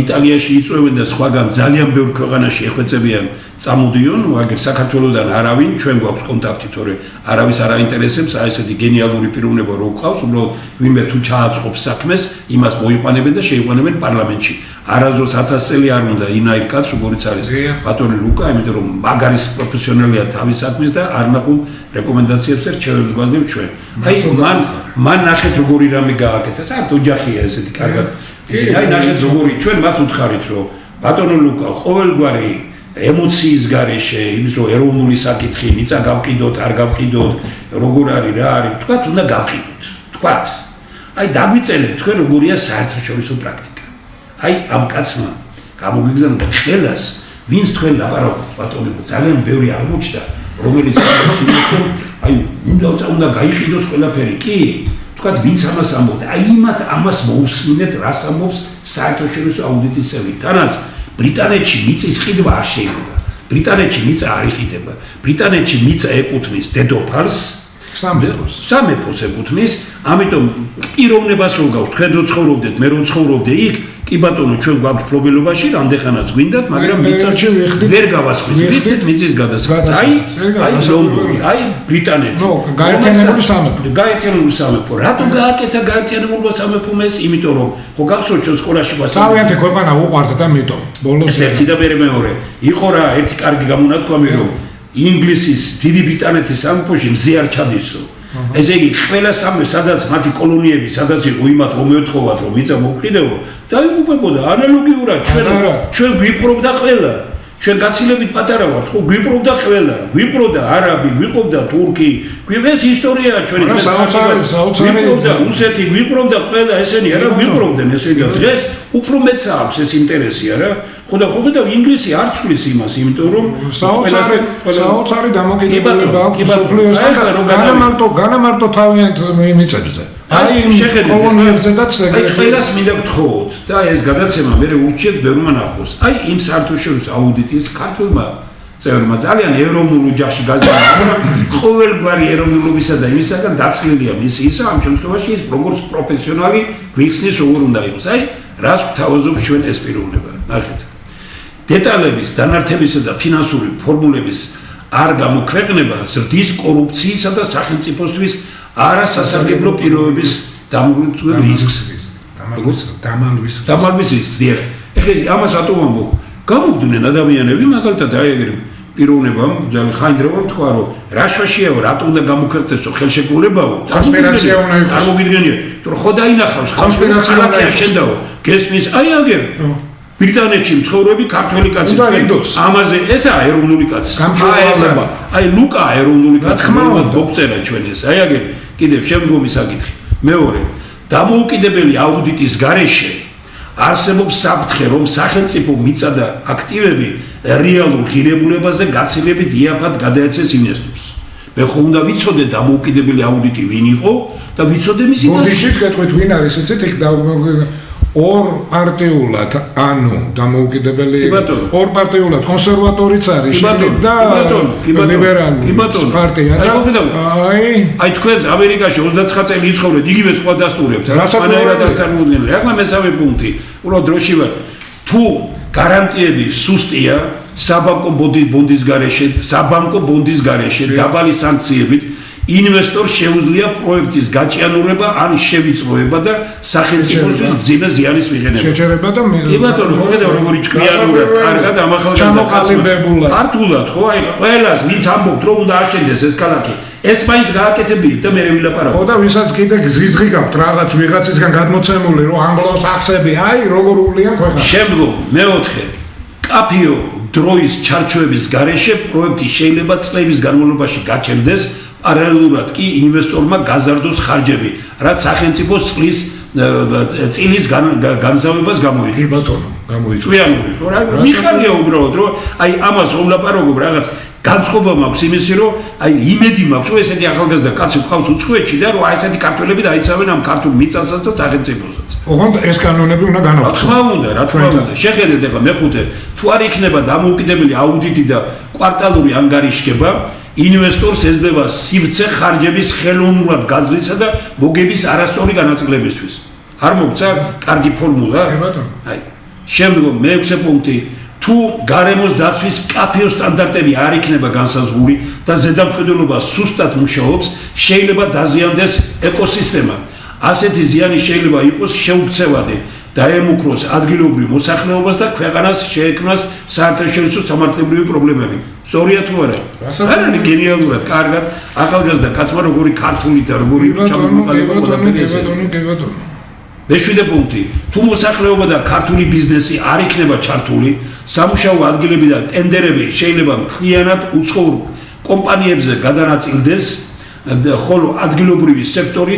იტალიაში იწვევენ და სხვაგან ძალიან ბევრ ქვეყანაში ეხვეწებიან წამოდიო ნუ აგერ საქართველოსდან არავინ ჩვენ გვაქვს კონტაქტი თორე არავის არ აინტერესებს აი ესეთი გენიალური პიროვნება რო გვყავს უბრალოდ ვინმე თუ ჩააწყობს საქმეს იმას მოიყვანებენ და შეიყვანებენ პარლამენტში არასდროს 1000 წელი არ უნდა ინაირ კაცს როგორიც არის ბატონი ლუკა, იმიტომ რომ მაგარის პროფესიონალია თავის საქმის და არ ნახում რეკომენდაციებს და რჩევებს გვაძლევს ჩვენ. აი მან ნახეთ როგორი რამე გააკეთა, საერთოდ ოჯახია ესეთი კარგად. აი ნახეთ როგორი ჩვენ მათ უთხარით რომ ბატონო ლუკა ყოველგვარი ემოციის გარეშე, იმის რომ ეროვნული საკითხი, მიწა გავყიდოთ, არ გავყიდოთ, როგორ არის, რა არის, თქვათ უნდა გავყიდოთ. თქვათ. აი დაგვიწერეთ თქვენ როგორია საერთაშორისო პრაქტიკა. აი ამ კაცმა გამოგვიგზავნა ყველას, ვინც თქვენ ლაპარაკობთ, ბატონებო, ძალიან ბევრი აღმოჩნდა, რომელიც იმის რომ აი უნდა გაიყიდოს ყველაფერი, კი? თქვათ ვინც ამას ამბობთ, აი იმათ ამას მოусმინეთ, რას ამბობს საერთაშორისო აუდიტის წევრი. თანაც ბრიტანეთში მიწის ყიდვა არ შეიძლება. ბრიტანეთში მიწა არ იყიდება. ბრიტანეთში მიწა ეკუთვნის დედოფალს, სამეფოს ეკუთვნის, ამიტომ პიროვნებას რო გაქვს, თქვენ რო ცხოვრობდეთ, მე რო ცხოვრობდე იქ, კი ბატონო, ჩვენ გვაქვს პრობლემებაში, რამდენხანაც გვინდათ, მაგრამ მიწაში ვერ გავასხვით მიწის გადასახადს. აი ლონდონი, აი ბრიტანეთი. გაერთიანებული სამეფო. გაერთიანებული სამეფო. რატო გააკეთა გაერთიანებული სამეფომ ეს? იმიტომ რომ ხო გახსოვთ ჩვენ სკოლაში თავიანთი ქვეყანა უყვართ და მიტომ. ბოლოს ეს ერთი და მეორე. იყო რა ერთი კარგი გამონათქვამი რომ ინგლისის დიდი ბრიტანეთის სამეფოში მზე არ ჩადისო. ესე იგი ყველა სადაც მათი კოლონიები, სადაც იყო იმათ რომ მეოთხოვათ რომ მიწა მოგყიდეო, დაიღუპებოდა ანალოგიურად ჩვენ გვიპყრობდა ყველა. ჩვენ გაცილებით პატარა ვართ, ხო გვიპყრობდა ყველა. გვიპყროდა არაბი, გვიპყრობდა თურქი, ეს ისტორიაა ჩვენი გვიპყრობდა რუსეთი, გვიპყრობდა ყველა ესენი არა გვიპყრობდნენ ესენი და დღეს უფრო მეც აქვს ეს ინტერესი არა? ხო და ხო ხედავ ინგლისი არ ცვლის იმას, იმიტომ რომ საოცარი დამოკიდებულება აქვს სოფლიოსთან განამარტო თავიანთ მიწებზე. აი კოლონიებზე და აი ყველას მინდა გთხოვოთ და ეს გადაცემა მე ურჩიეთ ბევრმა ნახოს. აი იმ საერთაშორისო აუდიტის ქართულმა წევრმა ძალიან ეროვნულ ოჯახში გაზრდა, ყოველგვარი ეროვნულობისა და იმისაგან დაცლილია მისი ისა, ამ შემთხვევაში ის როგორც პროფესიონალი გვიხსნის როგორ უნდა იყოს. აი რას გვთავაზობს ჩვენ ეს პიროვნება. ნახეთ. დეტალების, დანართებისა და ფინანსური ფორმულების არ გამოქვეყნება ზრდის კორუფციისა და სახელმწიფოსთვის არასასარგებლო პირობების დამოუკიდებლ რისკს. დამალვის რისკს. ეხლა ამას რატო ვამბობ? გამოგდნენ ადამიანები, მაგალითად აი ეგრე პიროვნებამ, ხაინდრევამ თქვა, რომ რაშვაშია, რატო უნდა გამოქვეყნდესო ხელშეკრულებაო? კონსპირაცია უნდა იყოს. არ მოგიდგენია, თუ ხო დაინახავს კონსპირაცია შენდაო. გესმის, აი აგერ. ბრიტანეთში მცხოვრები ქართველი კაცი. ამაზე ესაა ეროვნული კაცი. აი ლუკა ეროვნული კაცი, რომელმაც მოგწერა ჩვენ ეს. აი აგერ კიდევ შემდგომი საკითხი. მეორე, დამოუკიდებელი აუდიტის გარეშე არსებობს საფრთხე, რომ სახელმწიფო მიწა და აქტივები რეალურ ღირებულებაზე გაცილებით იაფად გადაეცეს ინვესტორს. მე ხო უნდა ვიცოდე დამოუკიდებელი აუდიტი ვინ იყო და ვიცოდე მისი დასკვნები. მოდიშით გეტყვით ვინ არის ეცეთ იქ ორ პარტიულად, ანუ დამოუკიდებელი ორ პარტიულად კონსერვატორიც არის და ლიბერალური პარტია და აი თქვენ ამერიკაში 29 წელი იცხოვრეთ, იგივე სხვა დასტურებთ, რასაკვირველად არ წარმოუდგენელი. ახლა მესამე პუნქტი, უბრალოდ დროში ვარ. თუ გარანტიები სუსტია საბანკო ბონდის გარეშე დაბალი სანქციებით ინვესტორს შეუძლია პროექტის გაჭიანურება ან შევიწროება და სახელმწიფოსთვის მძიმე ზიანის მიღება. შეჩერება და კი ბატონო, ხო ხედავ როგორი ჭკვიანურად, კარგად ჩამოყალიბებულა. ქართულად ხო, აი ყველას ვინც ამბობთ რომ უნდა აშენდეს ეს ქალაქი, ეს მაინც გააკეთებიეთ და მე ვილაპარაკო. ხო და ვისაც კიდე გზიზღი გაქვთ რაღაც ვიღაცისგან გადმოცემული რომ ანგლო-საქსები, აი როგორ უვლიან ქვეყანას. შემდგომ მეოთხე, კაფიო დროის ჩარჩოების გარეშე პროექტი შეიძლება წლების განმავლობაში გაჩერდეს. პარალელურად კი ინვესტორმა გაზარდოს ხარჯები, რაც სახელმწიფოს წილის განზავებას გამოიწვევს. ბატონო, გამოიწვევს. ჭვიანური, ხო რა, მიხარია უბრალოდ, რომ აი ამას რომ ვლაპარაკობ რაღაც განწყობა მაქვს იმისი, რომ აი იმედი მაქვს, რომ ესეთი ახალგაზრდა კაცი ყავს უცხოეთში და რომ აი ესეთი ქართველები დაიცავენ ამ ქართულ მიწასაც და სახელმწიფოსაც. ოღონდ ეს კანონები უნდა განავრცელდეს. რა თქმა უნდა, რა თქმა უნდა. შეხედეთ ახლა მეხუთე, თუ არ იქნება დამოუკიდებელი აუდიტი და კვარტალური ანგარიშგება, ინვესტორს ეძება სივრცე ხარჯების ხელოვნურად გაზრდისა და მოგების არასწორი განაწილებისთვის. არ მოგცა კარგი ფორმულა? აი, შემდგომ მეექვსე პუნქტი, თუ გარემოს დაცვის კაფეო სტანდარტები არ იქნება განსაზღვრული და ზედამხედველობა სუსტად მუშაობს, შეიძლება დაზიანდეს ეკოსისტემა. ასეთი ზიანი შეიძლება იყოს შეუქცევადი დაემუქროს ადგილობრივ მოსახლეობას და ქვეყანას შეექმნას საერთაშორისო სამართლებრივი პრობლემები. სწორია თუ არა? არ არის გენიალურად, კარგად, ახალგაზრდა კაცმა როგორი ქართული და როგორი ჩამოყალიბება ყველაფერი ესე. მეშვიდე პუნქტი, თუ მოსახლეობა და ქართული ბიზნესი არ იქნება ჩართული, სამუშაო ადგილები და ტენდერები შეიძლება მთლიანად უცხოურ კომპანიებზე გადანაწილდეს, ხოლო ადგილობრივი სექტორი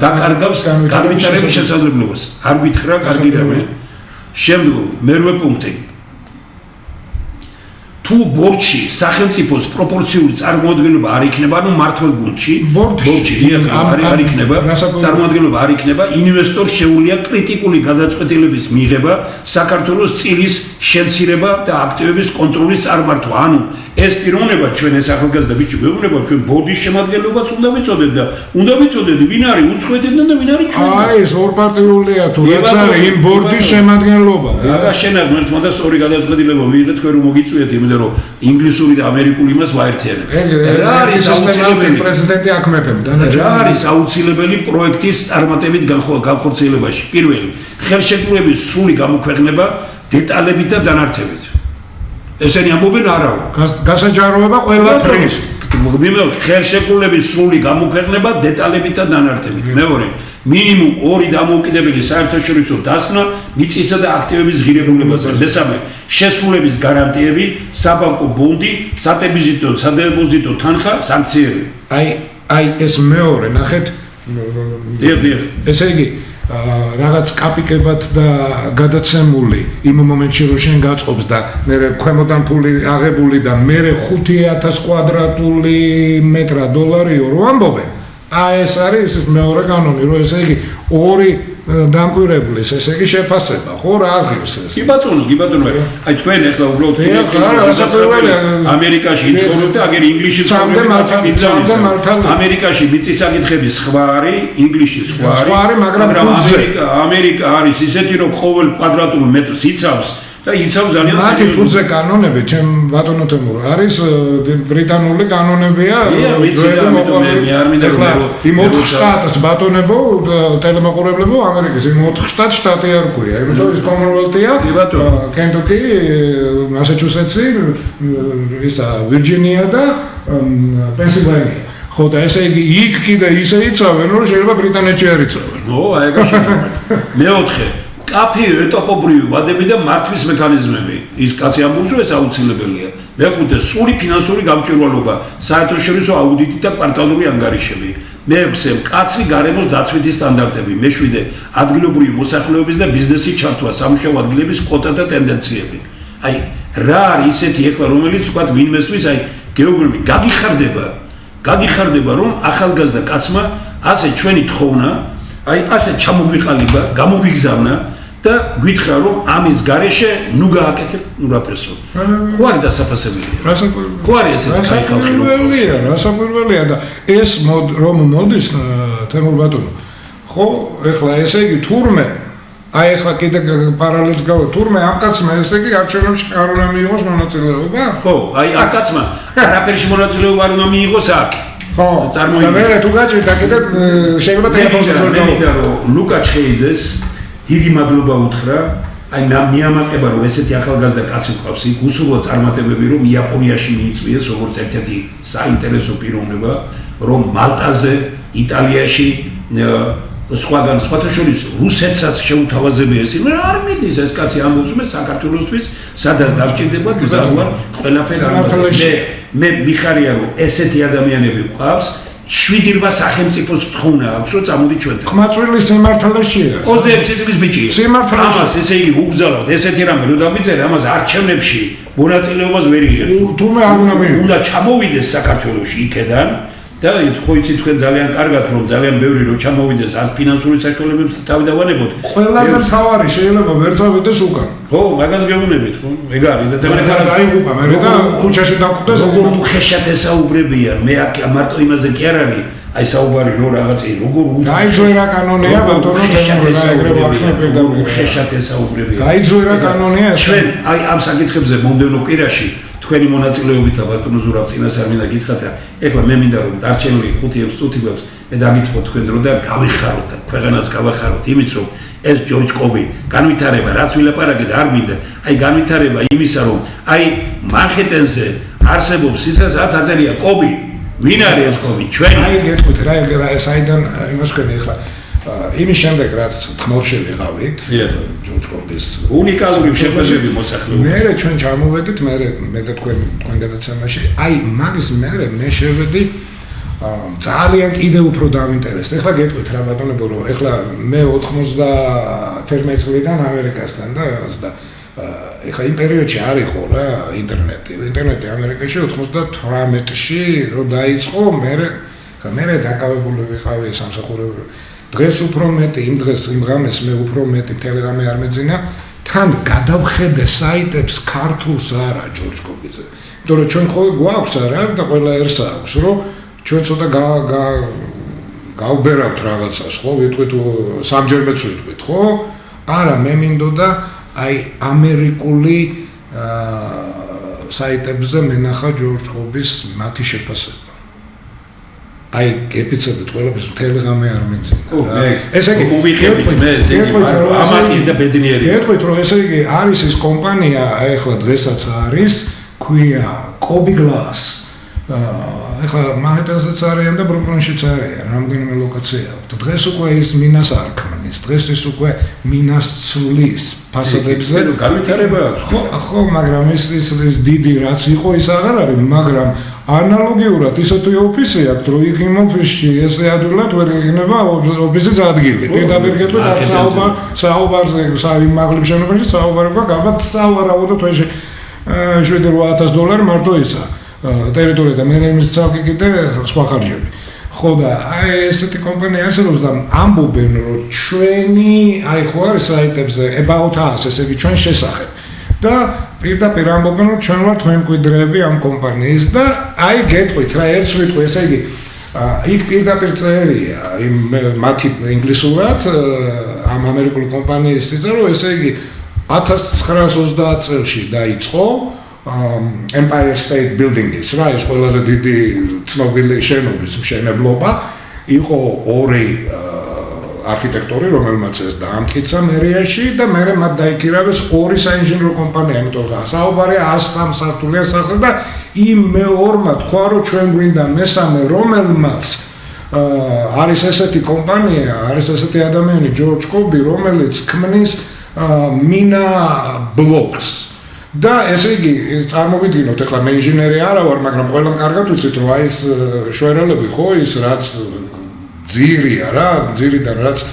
დაკარგავს განვითარების შესაძლებლობას. არ გითხრა, კარგი რამე. შემდგომ მერვე პუნქტი. თუ ბორჩი სახელმწიფოს პროპორციული წარმოადგენლობა არ იქნება, ანუ მართლ გუნდში, ბორჩი არ იქნება, წარმოადგენლობა არ იქნება, ინვესტორს შეუძლია კრიტიკული გადაწყვეტილების მიღება, საქართველოს წილის შემცირება და აქტივების კონტროლის წარმართვა. ანუ ეს პიროვნება ჩვენ ეს ახალგაზრდა ბიჭი გვეუბნება ჩვენ ბორდის შემადგენლობას უნდა ვიცოდეთ და უნდა ვიცოდეთ ვინ არის უცხოეთიდან და ვინ არის ჩვენ. აი ეს ორპარტიულია თუ რაც არის იმ ბორდის შემადგენლობა. და შენ არ მერტმა და სწორი გადაწყვეტილება მიიღეთ თქვენ რომ მოგიწვიეთ იმიტომ რომ ინგლისური და ამერიკული იმას ვაერთიანებ. რა არის აუცილებელი პრეზიდენტი აქ მეფემ რა არის აუცილებელი პროექტის წარმატებით განხორციელებაში? პირველი, ხელშეკრულების სრული გამოქვეყნება დეტალებით და დანართებით. ესენი ამბობენ არავა. გასაჯაროება ყველაფრის. ხელშეკრულების სრული გამოქვეყნება დეტალებით და დანართებით. მეორე, მინიმუმ 2 დამოუკიდებელი საერთაშორისო დასკვნა მიწისა და აქტივების ღირებულებაზე. მესამე, შესრულების გარანტიები, საბანკო ბონდი, სადეპოზიტო თანხა, სანქციები. აი ეს მეორე, ნახეთ. დიახ. ესე იგი რაღაც კაპიკებად და გადაცემული იმ მომენტში რომ შენ გაწყობს და მე ქვემოდან ფული აღებული და მე 5000 კვადრატული მეტრა $2 რო ამბობენ. აი ეს არის ეს მეორე კანონი, რომ ესე იგი 2 დამკვირვებლის ესე იგი შეფასება, ხო რა აღიარს ეს. კი ბატონო, აი თქვენ ახლა უბრალოდ ამერიკაში იცხოვრობთ და აგერ ინგლისში ცხოვრობთ. ამერიკაში მიწის საკითხების სხვა არის, ინგლისში სხვა არის, მაგრამ ამერიკა არის ისეთი რომ ყოველ კვადრატულ მეტრს იცავს და იცავს ძალიან მათი ფუძე კანონები, ჩემ ბატონო თემურ, არის ბრიტანული კანონებია. მე არ მინდა რომ იმ 4 შტატს ბატონებო, ტელემოყურებლებო, ამერიკის იმ 4 შტატს შტატი არ ქვია, იმიტომ ის კომონველთია, კენტუკი, მასაჩუსეტსი, ისა ვირჯინია და პენსილვანია. ხო და ესე იგი იქ კიდე ისე იცავენ, რომ შეიძლება ბრიტანეთში არ იცავენ. აი ეგაში. მეოთხე კაფე ეტაპობრივი ვადები და მართვის მექანიზმები. ის კაცი ამბობს, რომ ეს აუცილებელია. მეხუთე, სრული ფინანსური გამჭვირვალობა, საერთაშორისო აუდიტი და კვარტალური ანგარიშები. მეექვსე, მკაცრი გარემოს დაცვითი სტანდარტები. მეშვიდე, ადგილობრივი მოსახლეობის და ბიზნესის ჩართვა, სამუშაო ადგილების კვოტა და ტენდენციები. აი, რა არის ისეთი ეხლა, რომელიც თქვა ვინმესთვის, აი, გეოგრაფი გაგიხარდება, რომ ახალგაზრდა კაცმა ასე ჩვენი თხოვნა, აი, ასე ჩამოგვიყალიბა, გამოგვიგზავნა და გითხრა რომ ამის გარეშე ნუ გააკეთებ ნუ რაფერსო. ხო არის დასაფასებელია. ხო არის ესეთი ხალხი რომ რასაკვირველია და ეს რომ მოდის თემურ ბატონო. ხო, ეხლა ესე იგი თურმე აი ეხლა კიდე პარალელს გავა თურმე ამ კაცმა ესე იგი არჩევნებში არ უნდა მიიღოს მონაწილეობა? ხო, აი ამ კაცმა არაფერში μονაწილეობა არ უნდა მიიღოს აქ. ხო, წარმოიდგინე თუ გაჭირდა კიდე შეიძლება ტელეფონზე მინდა რომ ლუკა ჩხეიძეს დიდი მადლობა უთხრა. აი მიამაყება რომ ესეთი ახალგაზრდა კაცი ყავს იქ უსურვო წარმატებები რომ იაპონიაში მიიწვიეს როგორც ერთ-ერთი საინტერესო პიროვნება რომ მალტაზე, იტალიაში სხვაგან სხვათა შორის რუსეთსაც შეუთავაზებია ეს მე არ მიდის ეს კაცი ამბობს მე საქართველოსთვის სადაც დავჭირდება გზავარ ყველაფერი მე მიხარია რომ ესეთი ადამიანები ყავს 7 რვა სახელმწიფოს თხოვნა აქვს რომ წამოდი ჩვენთან ხმაწვილი სიმართლეშია 26 წლის ბიჭი სიმართლეში ამას ესე იგი უგზავნოთ ესეთი რამე რომ დავიწერე ამას არჩევნებში მონაწილეობას ვერ იღებს თუმე არ უნდა მიიღოს უნდა ჩამოვიდეს საქართველოში იქედან და ხო იცით თქვენ ძალიან კარგად რომ ძალიან ბევრი რო ჩამოვიდეს არ ფინანსური საშუალებებს თავი დავანებოთ ყველაზე მთავარი შეიძლება ვერ წავიდეს უკან ხო მაგას გეუბნებით ხო ეგ არის და დაიღუპა მე და ქუჩაში დავხვდეს როგორ უხეშად ესაუბრებიან მე მარტო იმაზე კი არ არის აი საუბარი რო რაღაცე როგორ გაიძვერა კანონია ბატონო უხეშად ესაუბრებიან გაიძვერა კანონია ჩვენ აი ამ საკითხებზე მომდევნო კვირაში თქვენი მონაწილეობით და ბატონო ზურაბ წინას არ მინდა გითხრათ რა ეხლა მე მინდა რომ დარჩენილი 5-6 წუთი გვაქვს მე დაგითხოვოთ თქვენ დრო და გავიხაროთ და ქვეყანას გავახაროთ იმით რომ ეს ჯორჯ კობი განვითარება რაც ვილაპარაკეთ არ მინდა აი განვითარება იმისა რომ აი მანჰეტენზე არსებობს ისაც რაც აწერია კობი ვინ არის ეს კობი ჩვენ აი გეტყვით რა საიდან იმას თქვენი ახლა იმის შემდეგ რაც თხმელში ვიყავით ჯორჯ კობის უნიკალური შეფასებები მოსახლეობის მე ჩვენ ჩამოვედით მე და თქვენ განაცემაში აი მაგის მე შევედი ძალიან კიდე უფრო დავინტერესდა. ეხლა გეტყვით რა ბატონებო რომ ეხლა მე 91 წლიდან ამერიკასთან და რაღაც და ეხლა იმ პერიოდში არ იყო რა ინტერნეტი ამერიკაში 98-ში რომ დაიწყო მე დაკავებული ვიყავი სამსახურეობრივ დღეს უფრო მეტი იმ დღეს იმ ღამეს მე უფრო მეტი ტელეგრამი არ მეძინა თან გადავხედე საიტებს ქართულს არა ჯორჯ კობიზე იმიტომ რომ ჩვენ ხო გვაქვს არა და ყველა ერთს აქვს რომ ჩვენ ცოტა გავბერავთ რაღაცას ხო ვიტყვით სამჯერმეც ვიტყვით ხო არა მე მინდოდა აი ამერიკული საიტებზე მენახა ჯორჯ კობის მათი შეფასება აი გეპიცებით ყველაფერს ტელეგრამი არ მეძინა რა ესე იგი მოვიხებით მე ესე იგი ამაკი და ბედნიერი გეტყვით რომ ესე იგი არის ის კომპანია ახლა დღესაც არის ქვია კობი გლას ეხლა მანჰეტენზეც არიან და ბრუკლინშიც არიან, რამდენიმე ლოკაცია აქვს. დღეს უკვე ის მინას არ ქმნის, დღეს ის უკვე მინას ცვლის ფასადებზე. განვითარება აქვს. ხო, მაგრამ ის დიდი რაც იყო, ის აღარ არის, მაგრამ ანალოგიურად ისეთი ოფისი აქვს, რომ იქ იმ ოფისში ესე ადვილად ვერ იქნება ოფისის ადგილი. პირდაპირ გეტყვით საუბარზე, იმაღლებ შენობაში საუბარება ალბათ სავარაუდო თვეში $7,000 მარტო ისა. ტერიტორია და მე იმის ცალკე კიდე სხვა ხარჯები. ხო და აი ესეთი კომპანია არსებობს და ამბობენ რომ ჩვენი აი ხო არის საიტებზე about us ესე იგი ჩვენ შესახებ და პირდაპირ ამბობენ რომ ჩვენ ვართ მემკვიდრეები ამ კომპანიის და აი გეტყვით რა ერთს ვიტყვი ესე იგი იქ პირდაპირ წერია იმ მათი ინგლისურად ამ ამერიკული კომპანიის წერა რომ ესე იგი 1930 წელში დაიწყო Empire State Building-ის რა ეს ყველაზე დიდი ცნობილი შენობის მშენებლობა იყო ორი არქიტექტორი რომელმაც ეს დაამტკიცა მერიაში და მერე მათ დაიქირავეს ორი საინჟინრო კომპანია იმიტომ რომ საუბარი 103 სართულიან სახლზე და იმ მეორმა თქვა რომ ჩვენ გვინდა მესამე რომელმაც არის ესეთი კომპანია არის ესეთი ადამიანი ჯორჯ კობი რომელიც ქმნის მინა ბლოკს და ესე იგი წარმოვიდგინოთ ეხლა მე ინჟინერი არა ვარ მაგრამ ყველამ კარგად ვიცით რომ აი ეს შვერელები ხო ის რაც ძირია რა ძირიდან რაც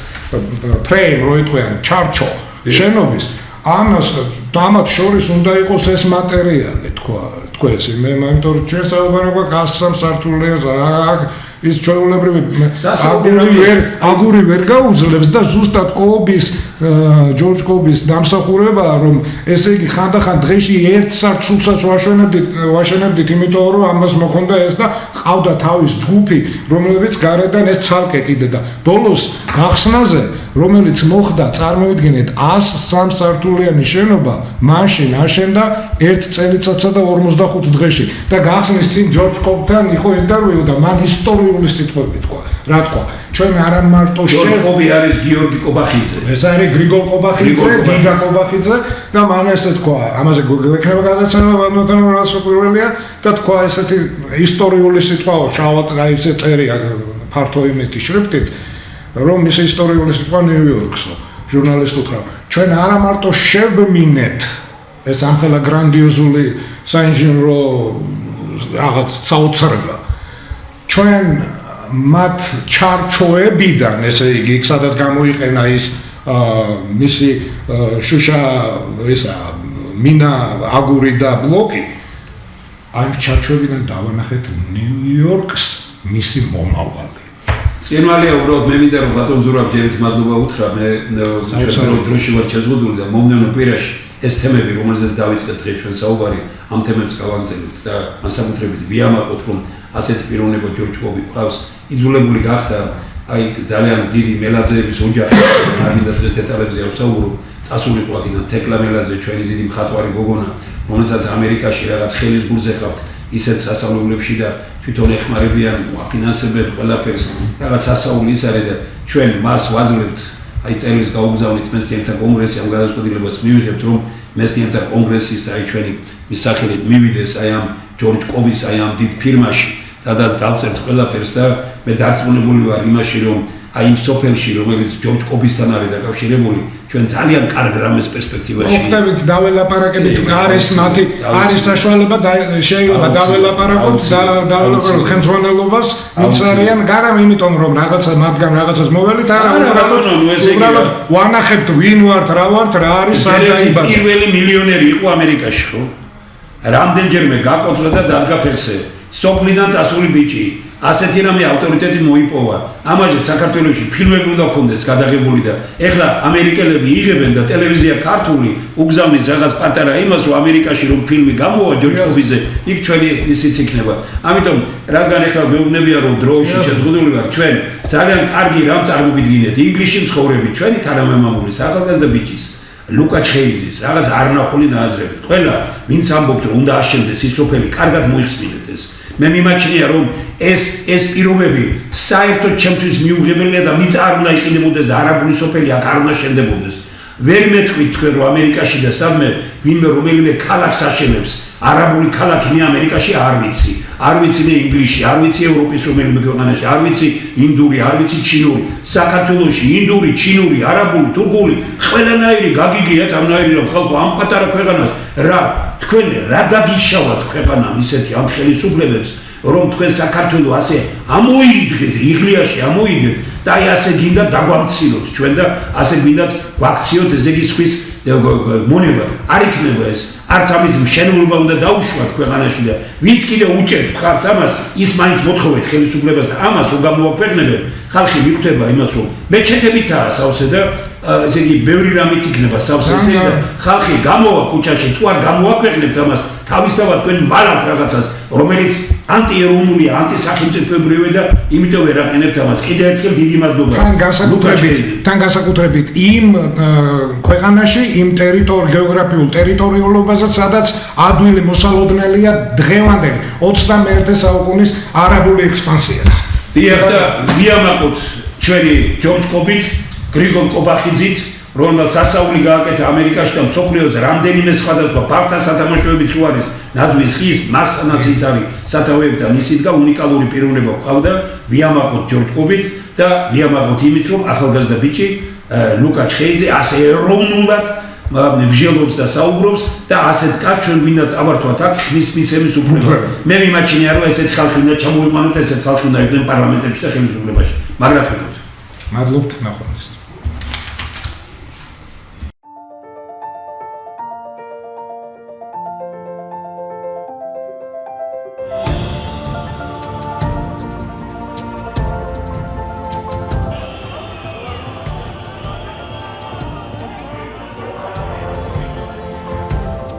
ფრეიმ როიტყვიან ჩარჩო შენობის ამათ შორის უნდა იყოს ეს მატერიალი თქვა ეს მე იმიტომ რომ ჩვენ საუბარობა 103 სართულიან აქ ის ჩვეულებრივი აგური ვერ გაუძლებს და ზუსტად კობის ჯორჯ კობის დამსახურებაა რომ ესე იგი ხანდახან დღეში ერთ სართულსაც ვაშენებდით იმიტომ რომ ამას მოხონდა ეს და ყავდა თავის ჯგუფი რომლებიც გარედან ეს ცალკე კიდე და ბოლოს გახსნაზე რომელიც მოხდა წარმოვიდგინეთ 103 სართულიანი შენობა მაშინ აშენდა 1 წელიწადსა და 45 დღეში და გახსნის წინ ჯორჯ კობთან იყო ინტერვიუ და მან ისტორიული სიტყვები თქვა რა თქვა ჩვენ არა მარტო ჯორჯ კობი არის გიორგი კობახიძე ეს არის გრიგოლ კობახიძე დინგა კობახიძე და მან ესე თქვა ამაზე გვექნება გადაცემა ბატონთან რაც პირველია და თქვა ესეთი ისტორიული სიტყვაო შავად აი ესე წერია ფართო იმითი შრიფტით რომ ის ისტორიული სიტყვა ნიუ-იორკსო ჟურნალისტ უთხრა ჩვენ არა მარტო შევმინეთ ეს ამხელა გრანდიოზული საინჟინრო რაღაც საოცრება ჩვენ მათ ჩარჩოებიდან ესე იგი იქ სადაც გამოიყენა ის მისი შუშა ისა მინა აგური და ბლოკი ამ ჩარჩოებიდან დავანახეთ ნიუ-იორკს მისი მომავალი წინვალია უბრალოდ მე მინდა რომ ბატონ ზურაბ ჯერით მადლობა უთხრა მე დროში ვარ ჩაზღუდული და მომდევნო კვირაში ეს თემები რომელზეც დავიწყეთ დღეს ჩვენ საუბარი ამ თემებს გავაგზავნებთ და განსაკუთრებით ვიამაყოთ რომ ასეთი პიროვნება ჯორჯ კობი ყავს იძულებული გახდა აი ძალიან დიდი მელაძეების ოჯახი არ მინდა დღეს დეტალებზე ავსაუბრო წასულიყო აქედან თეკლა მელაძე ჩვენი დიდი მხატვარი გოგონა რომელსაც ამერიკაში რაღაც ხელის გულზე ყავთ ისეთ სასწავლებლებში და თვითონ ეხმარებიან, აფინანსებენ ყველაფერს, რაღაც სასწაული ის არის და ჩვენ მას ვაძლევთ, აი წერილს გაუგზავნით მეცნიერთა კონგრესი ამ გადაწყვეტილებას მივიღებთ, რომ მეცნიერთა კონგრესის და აი ჩვენი მისახელით მივიდეს აი ამ ჯორჯ კობის აი ამ დიდ ფირმაში, სადაც დავწერთ ყველაფერს და მე დარწმუნებული ვარ იმაში, რომ აი იმ სოფელში, რომელიც ჯორჯ კობისთან არის დაკავშირებული, ჩვენ ძალიან კარგ რამეს პერსპექტივაში. მოხდებით დაველაპარაკებით, არის მათი არის საშუალება შეიძლება დაველაპარაკოთ და დაველაპარაკოთ ხელმძღვანელობას, ვინც არიან გარამ, იმიტომ რომ რაღაცა მათგან რაღაცას მოველით, არა უბრალოდ ვანახებთ ვინ ვართ, რა ვართ, რა არის სადაიბადა. პირველი მილიონერი იყო ამერიკაში, ხო? რამდენჯერმე გაკოტრა და დადგა ფეხზე. სოფლიდან წასული ბიჭი. ასეთი რამე ავტორიტეტი მოიპოვა. ამაზე საქართველოში ფილმები უნდა გქონდეს გადაღებული და ეხლა ამერიკელები იღებენ და ტელევიზია ქართული უგზავნის რაღაც პატარა იმას, რომ ამერიკაში რომ ფილმი გამოვა ჯორჯ კობიზე, იქ ჩვენი ისიც იქნება. ამიტომ რადგან ეხლა მეუბნებია რომ დროუში შეზღუდული ვარ, ჩვენ ძალიან კარგი რამ წარმოგიდგინეთ ინგლისში მცხოვრები ჩვენი თანამემამულის ახალგაზრდა ბიჭის ლუკა ჩხეიძის რაღაც არნახული ნააზრები. ყველა ვინც ამბობთ რომ უნდა აშენდეს ის სოფელი, კარგად მოიხსნით ეს. მე მიმაჩნია რომ ეს პირობები საერთოდ ჩემთვის მიუღებელია და მიწა არ უნდა იყიდებოდეს და არაბული სოფელი აქ არ უნდა შენდებოდეს. ვერ მეთქვით თქვენ რომ ამერიკაში და სადმე ვინმე რომელიმე ქალაქს აშენებს არაბული ქალაქი მე ამერიკაში არ ვიცი. არ ვიცი მე ინგლისში, არ ვიცი ევროპის რომელიმე ქვეყანაში, არ ვიცი ინდური, არ ვიცი ჩინური. საქართველოში ინდური, ჩინური, არაბული, თურქული ყველანაირი გაგიგიათ ამნაირი რომ ხალხო ამ პატარა ქვეყანას თქვენ რა დაგიშავათ ქვეყანამ ისეთი ამ ხელისუფლებებს რომ თქვენ საქართველოს ასე ამოიგდეთ, იღლიაში ამოიგდეთ და აი ასე გინდა დაგვამცილოთ ჩვენ და ასე გინდა გვაქციოთ ესე იგი სხვის მონება არ იქნება ეს არც ამის მშენებლობა უნდა დაუშვათ ქვეყანაში და ვინც კიდე უჭერთ მხარს ამას ის მაინც მოთხოვეთ ხელისუფლებას და ამას რომ გამოაქვეყნებენ ხალხი მიხვდება იმას რომ მეჩეთებითაა სავსე და ესე იგი ბევრი რამით იქნება სავსე და ხალხი გამოვა ქუჩაში თუ არ გამოაქვეყნებთ ამას თავისთავად თქვენ მალავთ რაღაცას რომელიც ანტიეროვნულია ანტისახელმწიფოებრივია და იმიტომ ვერ აყენებთ ამას კიდევ ერთხელ დიდი მადლობა თან განსაკუთრებით იმ ქვეყანაში იმ გეოგრაფიულ ტერიტორიულობაზე სადაც ადვილი მოსალოდნელია დღევანდელი 21 საუკუნის არაბული ექსპანსიაც დიახ და ვიამაყოთ ჩვენი ჯორჯ კობით გრიგოლ კობახიძით რომელსაც სასაული გააკეთა ამერიკაში და მსოფლიოს რამდენიმე სხვადასხვა ფართო სათამაშოებიც უარის ნაძვის ხის მასანაც ის არის სათავეებთან ისიც და უნიკალური პიროვნება ყავდა ვიამაყოთ ჯორჯ კობით და ვიამაყოთ იმით რომ ახალგაზრდა ბიჭი ლუკა ჩხეიძე ასე ეროვნულად ვჟელობს და საუბრობს და ასეთ კაცს ჩვენ გვინდა წავართვათ აქ მისების უფლება მე მიმაჩნია რომ ესეთ ხალხი უნდა ჩამოვიყვანოთ ესეთ ხალხი უნდა იყვნენ პარლამენტებში და ხელისუფლებაში მაგრამ მადლობთ ნახვამდის